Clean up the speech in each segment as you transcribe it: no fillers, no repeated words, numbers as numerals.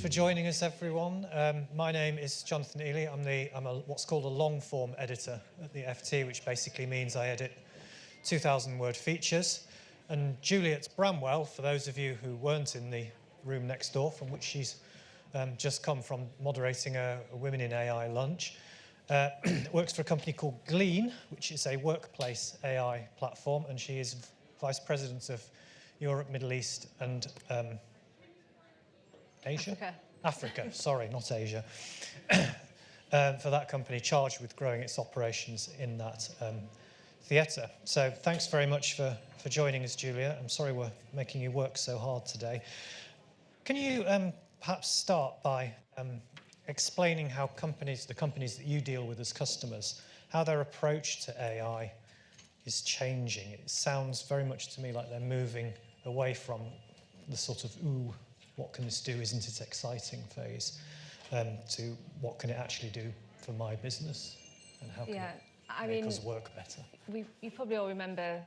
for joining us, everyone. My name is Jonathan Eley. I'm what's called a long-form editor at the FT, which basically means I edit 2,000-word features. And Juliet Bramwell, for those of you who weren't in the room next door, from which she's just come from moderating a Women in AI lunch, works for a company called Glean, which is a workplace AI platform, and she is Vice President of Europe, Middle East, and Asia? Africa, sorry, not Asia. For that company, charged with growing its operations in that theatre. So thanks very much for joining us, Julia. I'm sorry we're making you work so hard today. Can you perhaps start by explaining how the companies that you deal with as customers, how their approach to AI is changing? It sounds very much to me like they're moving away from the sort of, ooh, what can this do, isn't it exciting phase, to what can it actually do for my business, and how can it make us work better? You probably all remember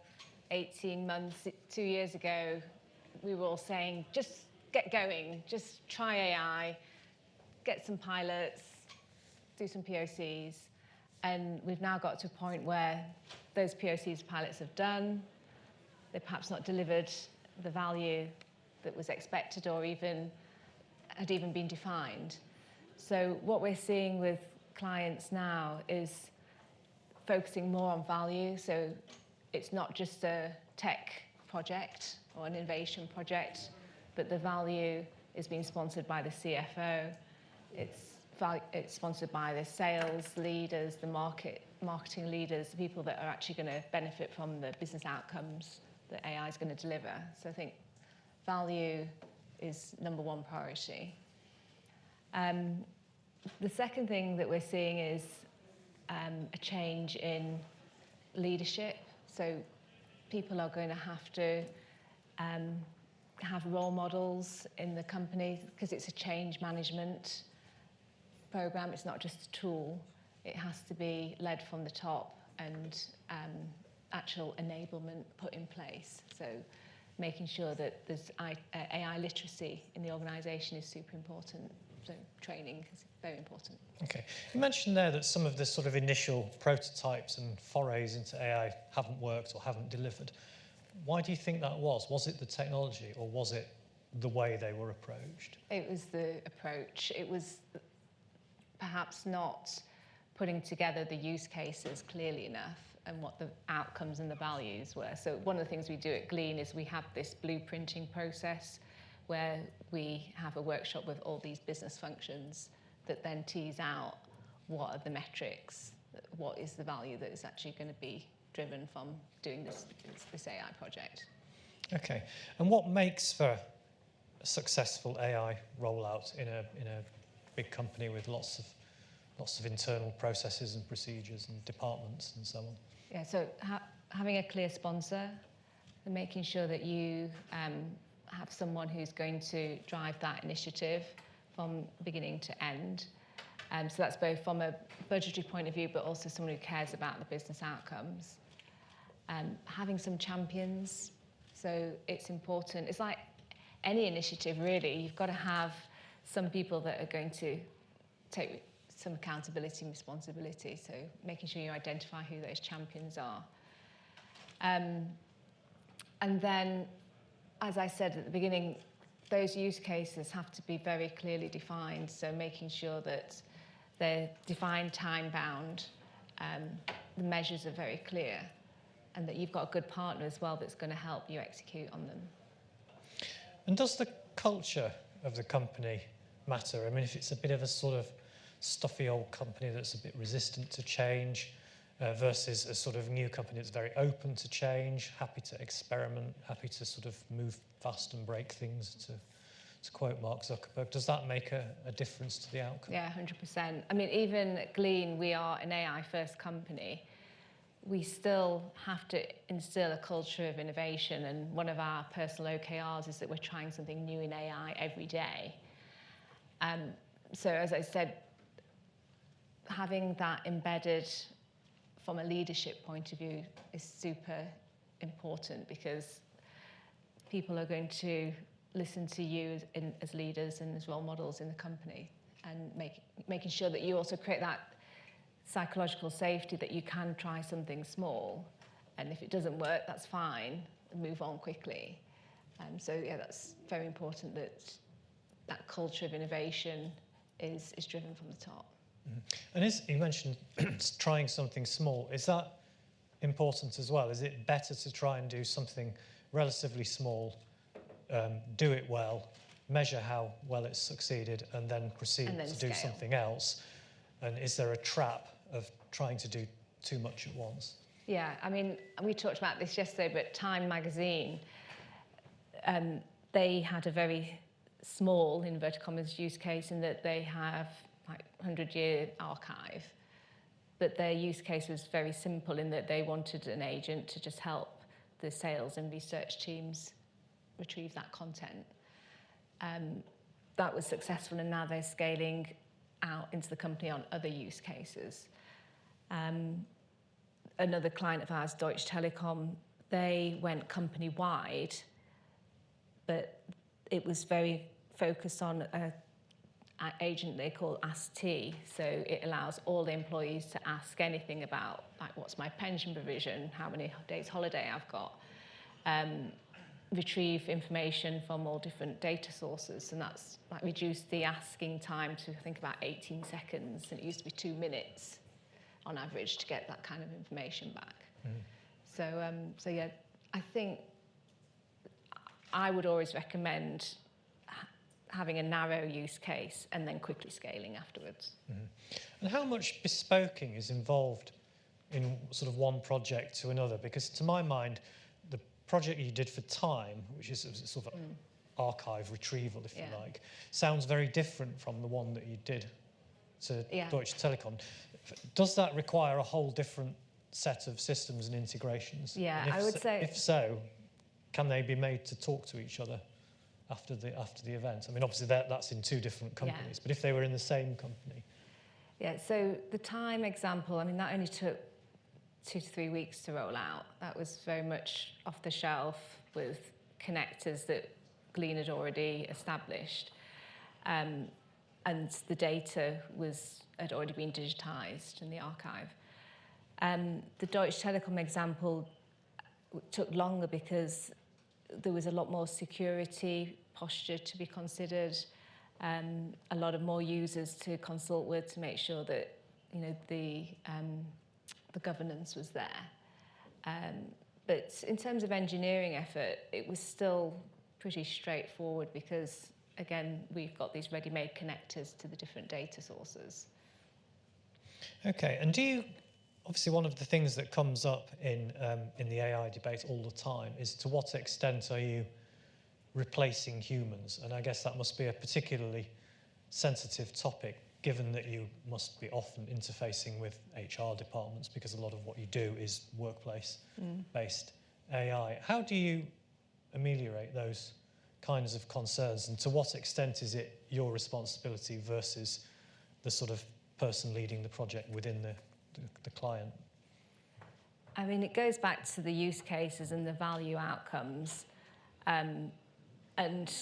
18 months, 2 years ago, we were all saying, just get going, just try AI, get some pilots, do some POCs. And we've now got to a point where those POCs, pilots have done, they've perhaps not delivered the value that was expected or had even been defined. So what we're seeing with clients now is focusing more on value. So it's not just a tech project or an innovation project, but the value is being sponsored by the CFO. It's sponsored by the sales leaders, the marketing leaders, the people that are actually going to benefit from the business outcomes that AI is going to deliver. So I think value is number one priority. The second thing that we're seeing is a change in leadership. So people are going to have to have role models in the company because it's a change management program. It's not just a tool. It has to be led from the top and actual enablement put in place. So making sure that there's AI literacy in the organisation is super important. So training is very important. Okay. You mentioned there that some of the sort of initial prototypes and forays into AI haven't worked or haven't delivered. Why do you think that was? Was it the technology or was it the way they were approached? It was the approach. It was perhaps not putting together the use cases clearly enough and what the outcomes and the values were. So one of the things we do at Glean is we have this blueprinting process where we have a workshop with all these business functions that then tease out what are the metrics, what is the value that is actually going to be driven from doing this AI project. Okay. And what makes for a successful AI rollout in a big company with lots of internal processes and procedures and departments and so on? Yeah, so having a clear sponsor and making sure that you have someone who's going to drive that initiative from beginning to end. So that's both from a budgetary point of view, but also someone who cares about the business outcomes. Having some champions, so it's important. It's like any initiative, really. You've got to have some people that are going to take some accountability and responsibility, so making sure you identify who those champions are. And then, as I said at the beginning, those use cases have to be very clearly defined, so making sure that they're defined time-bound, the measures are very clear, and that you've got a good partner as well that's going to help you execute on them. And does the culture of the company matter? I mean, if it's a bit of a sort of stuffy old company that's a bit resistant to change versus a sort of new company that's very open to change, happy to experiment, happy to sort of move fast and break things, to quote Mark Zuckerberg, does that make a difference to the outcome? Yeah, 100%. I mean, even at Glean, we are an AI-first company. We still have to instill a culture of innovation, and one of our personal OKRs is that we're trying something new in AI every day. So as I said, having that embedded from a leadership point of view is super important because people are going to listen to you as leaders and as role models in the company, and making sure that you also create that psychological safety that you can try something small, and if it doesn't work, that's fine, and move on quickly. So yeah, that's very important that that culture of innovation is driven from the top. And you mentioned trying something small. Is that important as well? Is it better to try and do something relatively small, do it well, measure how well it's succeeded, and then proceed to do something else? And is there a trap of trying to do too much at once? Yeah, I mean, we talked about this yesterday, but Time magazine, they had a very small, in inverted commas, use case in that they have like 100-year archive, but their use case was very simple in that they wanted an agent to just help the sales and research teams retrieve that content. That was successful, and now they're scaling out into the company on other use cases. Another client of ours, Deutsche Telekom, they went company-wide, but it was very focused on an agent they call Ask T. So it allows all the employees to ask anything about, like, what's my pension provision, how many days holiday I've got, retrieve information from all different data sources, and that's like reduced the asking time to, I think, about 18 seconds, and it used to be 2 minutes on average to get that kind of information back. So yeah, I think I would always recommend having a narrow use case and then quickly scaling afterwards. And how much bespoking is involved in sort of one project to another? Because to my mind, the project you did for Time, which is sort of archive retrieval, if you like, sounds very different from the one that you did to Deutsche Telekom. Does that require a whole different set of systems and integrations? Yeah, and I would say. If so, can they be made to talk to each other after the event? I mean, obviously that's in two different companies, but if they were in the same company. Yeah, so the Time example, I mean, that only took 2 to 3 weeks to roll out. That was very much off the shelf with connectors that Glean had already established. And the data had already been digitized in the archive. The Deutsche Telekom example took longer because there was a lot more security posture to be considered, a lot of more users to consult with to make sure that the governance was there. But in terms of engineering effort, it was still pretty straightforward because, again, we've got these ready-made connectors to the different data sources. Okay, and obviously one of the things that comes up in the AI debate all the time is to what extent are you replacing humans? And I guess that must be a particularly sensitive topic, given that you must be often interfacing with HR departments because a lot of what you do is workplace-based AI. How do you ameliorate those kinds of concerns, and to what extent is it your responsibility versus the sort of person leading the project within the client? I mean, it goes back to the use cases and the value outcomes. And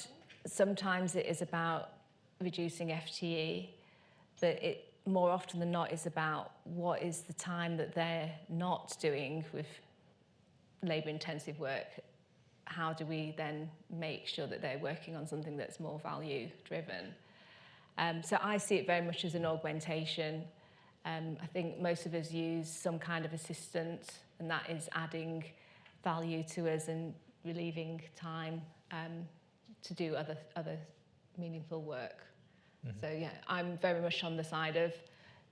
sometimes it is about reducing FTE, but it more often than not is about what is the time that they're not doing with labour-intensive work. How do we then make sure that they're working on something that's more value-driven? So I see it very much as an augmentation. I think most of us use some kind of assistant, and that is adding value to us and relieving time to do other meaningful work. So yeah, I'm very much on the side of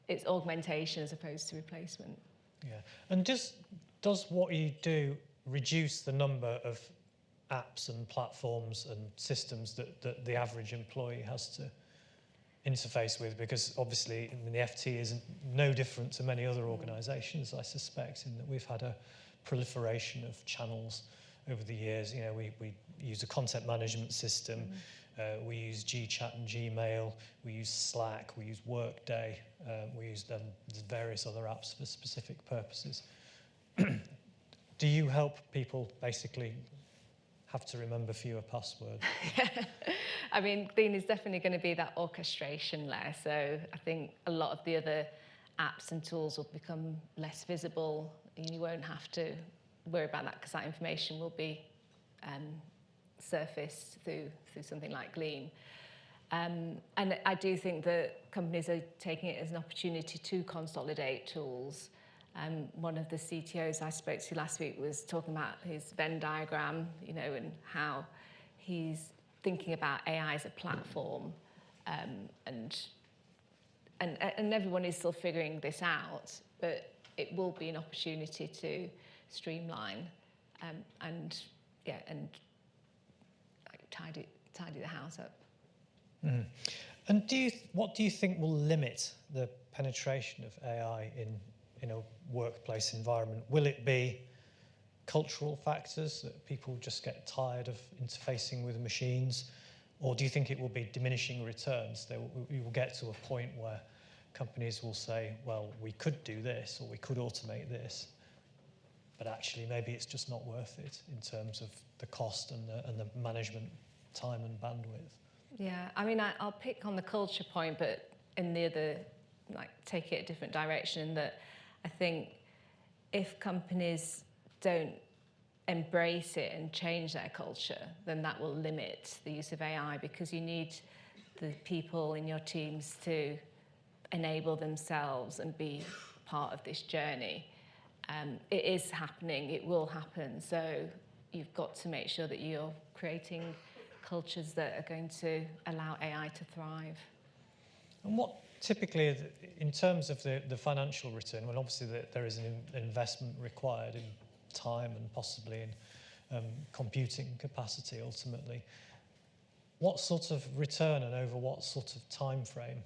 it's augmentation as opposed to replacement. Yeah, and does what you do reduce the number of apps and platforms and systems that the average employee has to interface with? Because obviously, I mean, the FT is no different to many other organisations, I suspect, in that we've had a proliferation of channels over the years. We use a content management system, we use GChat and Gmail, we use Slack, we use Workday, we use various other apps for specific purposes. Do you help people basically have to remember fewer passwords. Yeah. I mean, Glean is definitely going to be that orchestration layer. So I think a lot of the other apps and tools will become less visible. You won't have to worry about that because that information will be surfaced through something like Glean. And I do think that companies are taking it as an opportunity to consolidate tools. One of the CTOs I spoke to last week was talking about his Venn diagram, you know, and how he's thinking about AI as a platform, and everyone is still figuring this out, but it will be an opportunity to streamline and like tidy the house up. Mm. And what do you think will limit the penetration of AI in a workplace environment? Will it be cultural factors, that people just get tired of interfacing with machines? Or do you think it will be diminishing returns? We will get to a point where companies will say, well, we could do this, or we could automate this, but actually maybe it's just not worth it in terms of the cost and the management time and bandwidth. Yeah, I mean, I'll pick on the culture point, but in the other, like, take it a different direction, that I think if companies don't embrace it and change their culture, then that will limit the use of AI, because you need the people in your teams to enable themselves and be part of this journey. It is happening, it will happen, so you've got to make sure that you're creating cultures that are going to allow AI to thrive. And what typically, in terms of the financial return, well, obviously there is an investment required in time and possibly in computing capacity ultimately, what sort of return and over what sort of time frame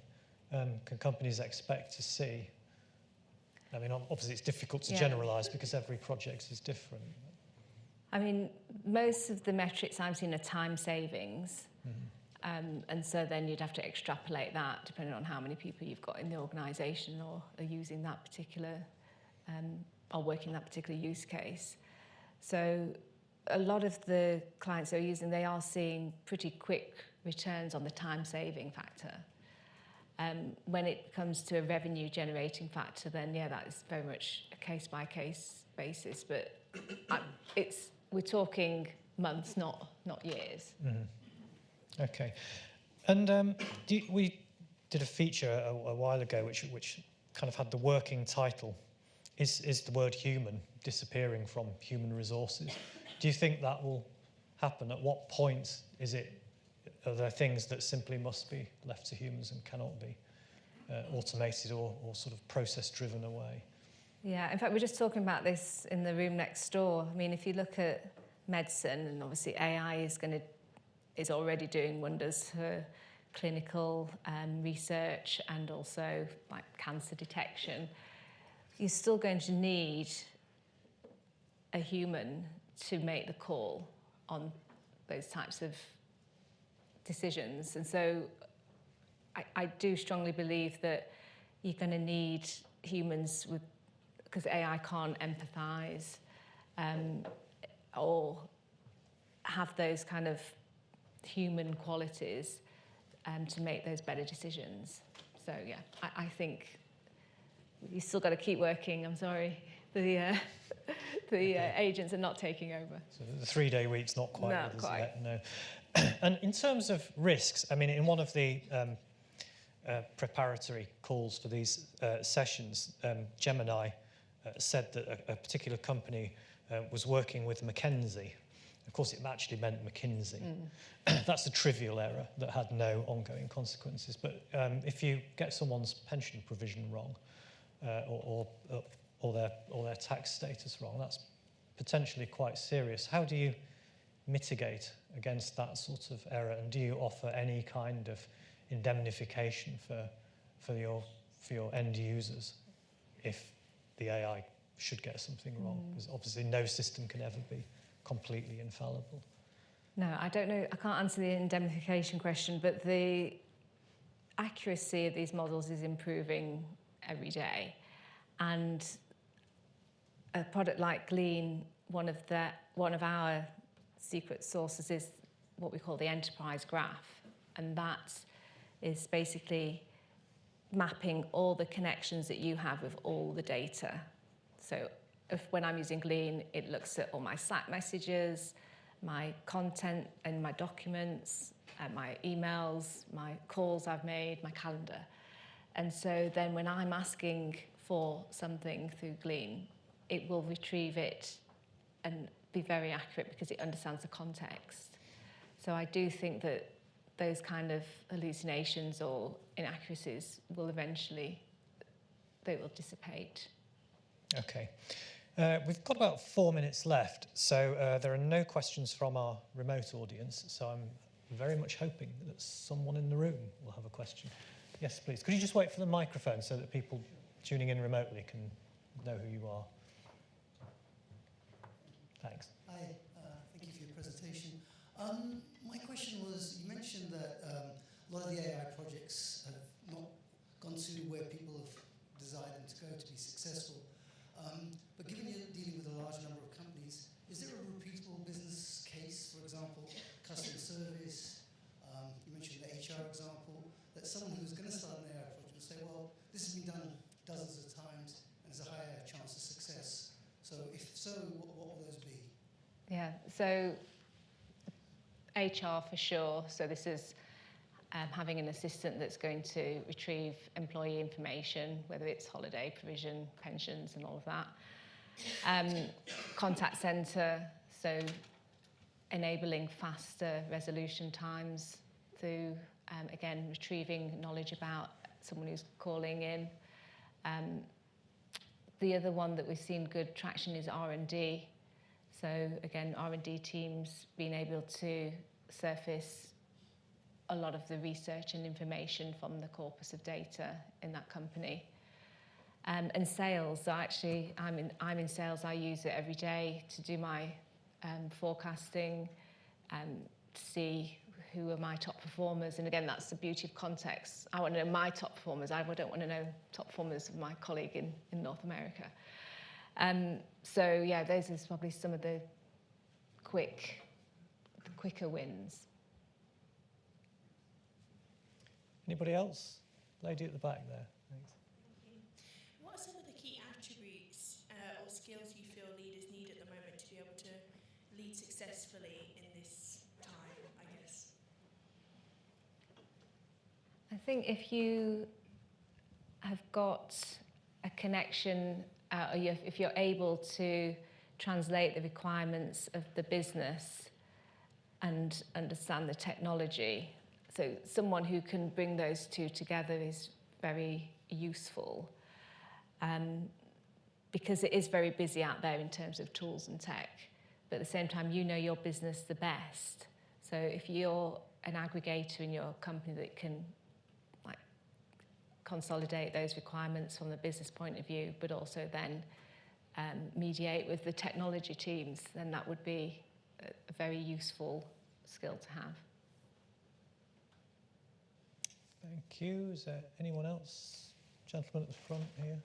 can companies expect to see? I mean, obviously it's difficult to generalise because every project is different. I mean, most of the metrics I've seen are time savings. Mm-hmm. And so then you'd have to extrapolate that depending on how many people you've got in the organisation or are using that particular, or working that particular use case. So a lot of the clients they're using, they are seeing pretty quick returns on the time saving factor. When it comes to a revenue generating factor, then that is very much a case by case basis, but we're talking months, not years. Mm-hmm. Okay. And we did a feature a while ago which kind of had the working title, is the word human disappearing from human resources? Do you think that will happen? At what point are there things that simply must be left to humans and cannot be automated or sort of process driven away? Yeah, in fact, we're just talking about this in the room next door. I mean, if you look at medicine, and obviously AI is already doing wonders for clinical research and also like cancer detection, you're still going to need a human to make the call on those types of decisions. And so I do strongly believe that you're going to need humans because AI can't empathise or have those kind of human qualities to make those better decisions. So yeah, I think you still got to keep working. I'm sorry, the agents are not taking over. So the 3-day week's not quite. Not quite. Yet, no. And in terms of risks, I mean, in one of the preparatory calls for these sessions, Gemini said that a particular company was working with McKinsey. Of course, it actually meant McKinsey. That's a trivial error that had no ongoing consequences. But if you get someone's pension provision wrong or their tax status wrong, that's potentially quite serious. How do you mitigate against that sort of error, and do you offer any kind of indemnification for your end users if the AI should get something wrong? Because obviously no system can ever be completely infallible. No, I don't know. I can't answer the indemnification question, but the accuracy of these models is improving every day. And a product like Glean, one of our secret sources is what we call the enterprise graph. And that is basically mapping all the connections that you have with all the data. So when I'm using Glean, it looks at all my Slack messages, my content and my documents, my emails, my calls I've made, my calendar. And so then when I'm asking for something through Glean, it will retrieve it and be very accurate because it understands the context. So I do think that those kind of hallucinations or inaccuracies will eventually, they will dissipate. Okay. We've got about 4 minutes left, so there are no questions from our remote audience, so I'm very much hoping that someone in the room will have a question. Yes, please. Could you just wait for the microphone so that people tuning in remotely can know who you are? Thanks. Hi, thank you for your presentation. My question was, you mentioned that a lot of the AI projects have not gone to where people have desired them to go to be successful. But given you're dealing with a large number of companies, is there a repeatable business case, for example, customer service? You mentioned the HR example, that someone who's going to start an AI project will say, well, this has been done dozens of times and there's a higher chance of success. So if so, what will those be? Yeah, so HR for sure. So this is having an assistant that's going to retrieve employee information, whether it's holiday provision, pensions and all of that. Contact centre, so enabling faster resolution times through, again, retrieving knowledge about someone who's calling in. The other one that we've seen good traction is R&D. So again, R&D teams being able to surface a lot of the research and information from the corpus of data in that company. And sales, so actually I'm in sales, I use it every day to do my forecasting, to see who are my top performers. And again, that's the beauty of context. I want to know my top performers. I don't want to know top performers of my colleague in North America. So yeah, those are probably some of the quicker wins. Anybody else? Lady at the back there. Thanks. What are some of the key attributes or skills you feel leaders need at the moment to be able to lead successfully in this time, I guess? I think if you have got a connection, or if you're able to translate the requirements of the business and understand the technology, so someone who can bring those two together is very useful, because it is very busy out there in terms of tools and tech, but at the same time you know your business the best. So if you're an aggregator in your company that can consolidate those requirements from the business point of view, but also then mediate with the technology teams, then that would be a very useful skill to have. Thank you. Is there anyone else? Gentleman at the front here.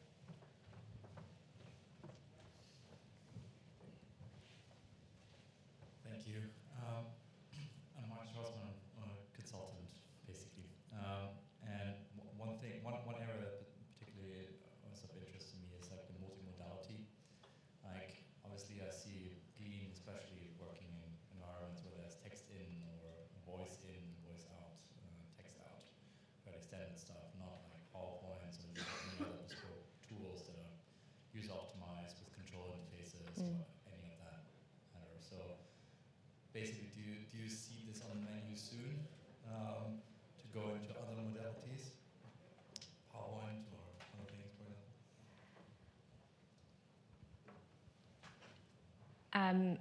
Thank you. I'm Mark Schwarzman, I'm a consultant, basically. And one area that particularly was of interest to me is like the multimodality. Like, obviously I see Glean, especially working in environments where there's text in or voice in, voice out, text out, quite extended stuff, not like PowerPoints and any other bespoke tools that are user optimized with control interfaces or any of that matter. So basically, do you see this on the menu soon to go into other modalities, PowerPoint or other things, for example?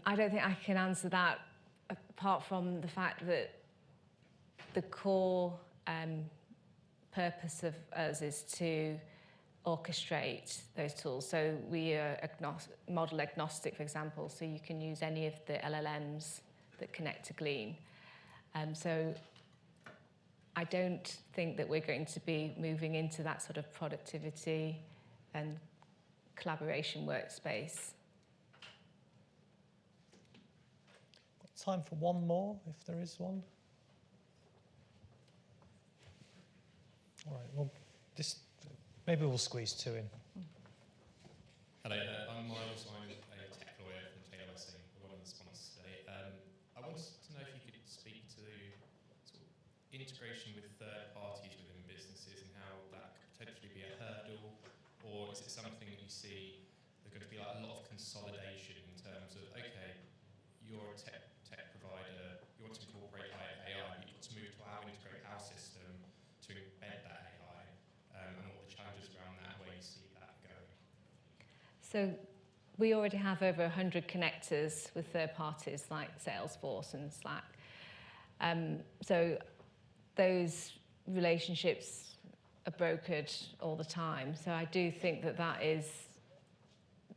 I don't think I can answer that apart from the fact that the core purpose of us is to orchestrate those tools. So we are model agnostic, for example, so you can use any of the LLMs that connect to Glean. So I don't think that we're going to be moving into that sort of productivity and collaboration workspace. time for one more, if there is one. All right, well, maybe we'll squeeze two in. Hello, I'm Miles. I'm a tech lawyer from Telekom, one of the sponsors today. I wanted to know if you could speak to sort of integration with third parties within businesses and how that could potentially be a hurdle, or is it something that you see there's going to be like a lot of consolidation in terms of, okay, you're a tech provider, you want to incorporate AI, but you've got to move to our integrate our system to embed that AI, and what the challenges around that, where you see that going. So we already have over 100 connectors with third parties like Salesforce and Slack. So those relationships are brokered all the time. So I do think that is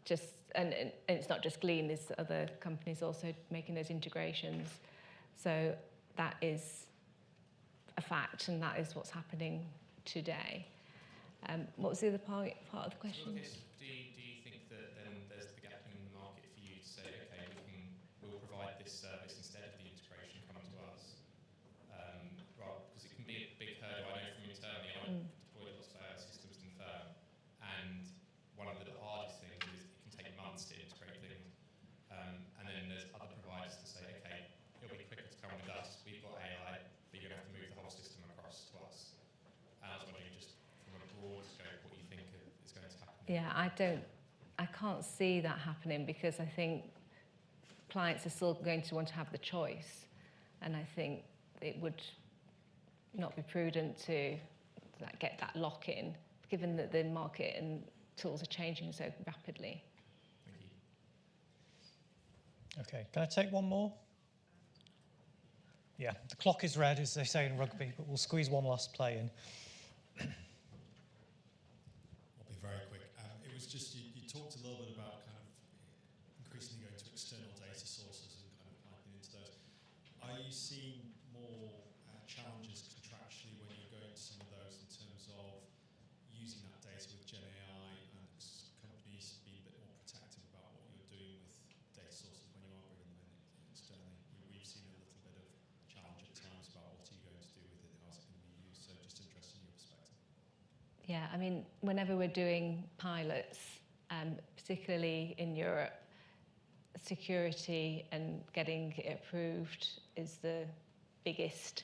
just, and it's not just Glean, there's other companies also making those integrations. So that is a fact, and that is what's happening today. What was the other part of the question? Do you think that then there's the gap in the market for you to say, okay, we'll provide this service instead of the integration coming to us? Because it can be a big hurdle. I know from internally, I deployed lots of AI systems in the firm, and one of the hardest things is it can take months to integrate things. And then there's other providers that say, okay, it'll be quicker to come with us. We've got AI, but you're going to have to move the whole system across to us. And I was wondering, just from a broad scope, what you think is going to happen. Yeah, I can't see that happening, because I think clients are still going to want to have the choice, and I think it would not be prudent to get that lock-in, given that the market and tools are changing so rapidly. Thank you. Okay, can I take one more? Yeah, the clock is red, as they say in rugby, but we'll squeeze one last play in. I'll be very quick. It was just, you talked a little bit about kind of increasingly going to external data sources and kind of piping into those. Are you seeing more challenges contractually when you're going to some of those in terms of using that data with Gen AI, and companies being a bit more protective about what you're doing with data sources when you are bringing them in externally? We've seen a little bit of challenge at times about what are you going to do with it and how's it going to be used, so just interested in your perspective. Yeah, I mean, whenever we're doing pilots, particularly in Europe, security and getting it approved is the biggest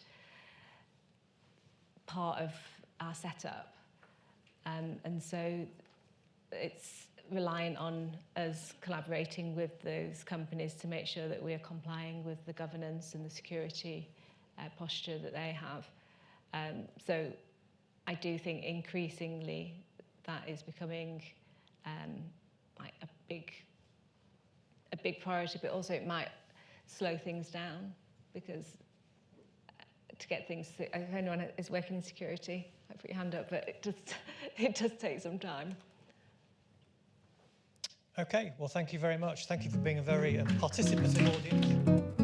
part of our setup. And so it's reliant on us collaborating with those companies to make sure that we are complying with the governance and the security posture that they have. So I do think increasingly that is becoming like a big priority, but also it might slow things down, because to get things, if anyone is working in security, I put your hand up, but it does take some time. Okay, well, thank you very much. Thank you for being a very participative audience.